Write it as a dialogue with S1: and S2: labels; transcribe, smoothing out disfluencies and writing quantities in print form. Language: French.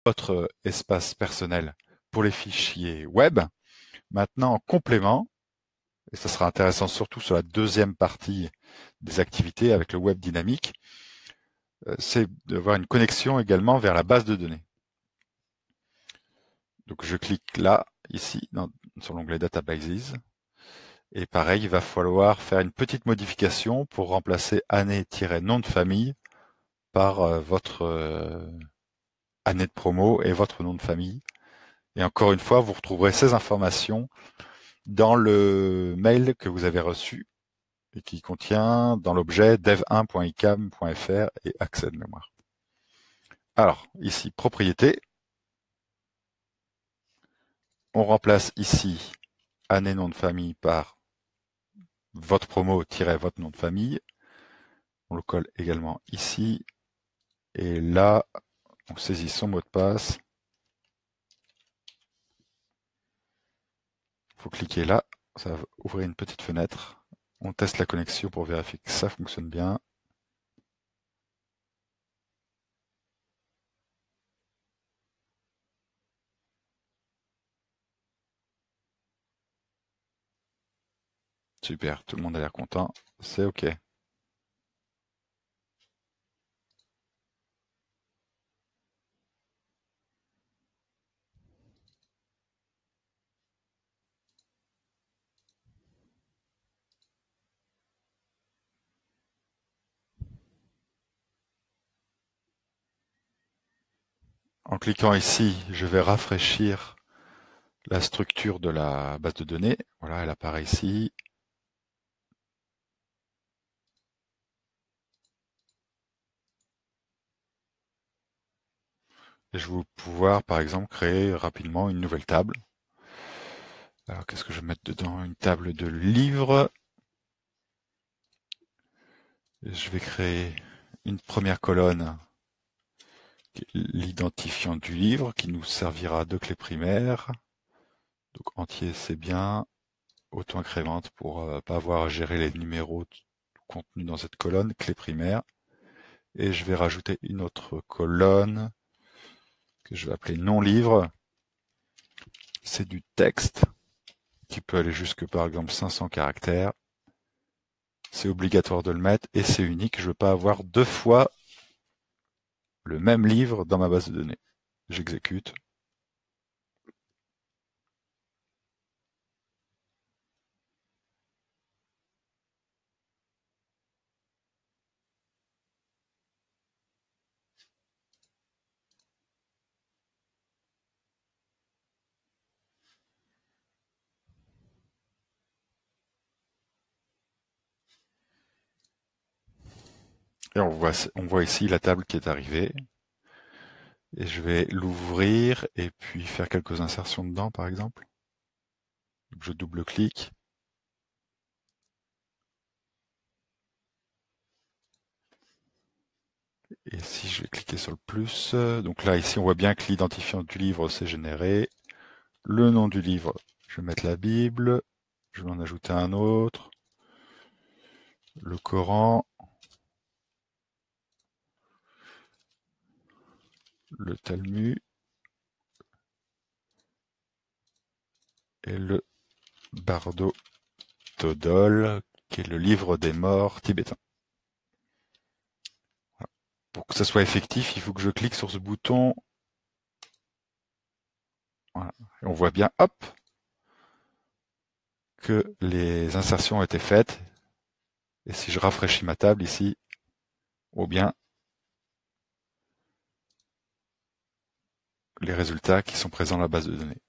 S1: votre espace personnel pour les fichiers web. Maintenant, en complément, et ça sera intéressant surtout sur la deuxième partie des activités avec le web dynamique, c'est d'avoir une connexion également vers la base de données. Donc je clique là, ici, sur l'onglet Databases. Et pareil, il va falloir faire une petite modification pour remplacer année-nom de famille par votre année de promo et votre nom de famille. Et encore une fois, vous retrouverez ces informations dans le mail que vous avez reçu et qui contient dans l'objet dev1.icam.fr et accès de mémoire. Alors, ici, propriété. On remplace ici année nom de famille par votre promo-votre nom de famille. On le colle également ici. Et là, on saisit son mot de passe. Il faut cliquer là. Ça va ouvrir une petite fenêtre. On teste la connexion pour vérifier que ça fonctionne bien. Super, tout le monde a l'air content. C'est OK. En cliquant ici, je vais rafraîchir la structure de la base de données. Voilà, elle apparaît ici. Et je vais pouvoir, par exemple, créer rapidement une nouvelle table. Alors, qu'est-ce que je vais mettre dedans? Une table de livres. Et je vais créer une première colonne, l'identifiant du livre, qui nous servira de clé primaire. Donc, entier, c'est bien. Auto-incrémente pour pas avoir à gérer les numéros contenus dans cette colonne, clé primaire. Et je vais rajouter une autre colonne que je vais appeler non-livre. C'est du texte qui peut aller jusque par exemple 500 caractères. C'est obligatoire de le mettre et c'est unique. Je ne veux pas avoir deux fois le même livre dans ma base de données. J'exécute. Et on voit ici la table qui est arrivée. Et je vais l'ouvrir et puis faire quelques insertions dedans, par exemple. Donc je double-clique. Et si je vais cliquer sur le plus, donc là, ici, on voit bien que l'identifiant du livre s'est généré. Le nom du livre, je vais mettre la Bible. Je vais en ajouter un autre. Le Coran. Le Talmud. Et le Bardo Todol, qui est le livre des morts tibétains. Voilà. Pour que ça soit effectif, il faut que je clique sur ce bouton. Voilà. Et on voit bien, hop, que les insertions ont été faites. Et si je rafraîchis ma table ici, ou bien les résultats qui sont présents dans la base de données.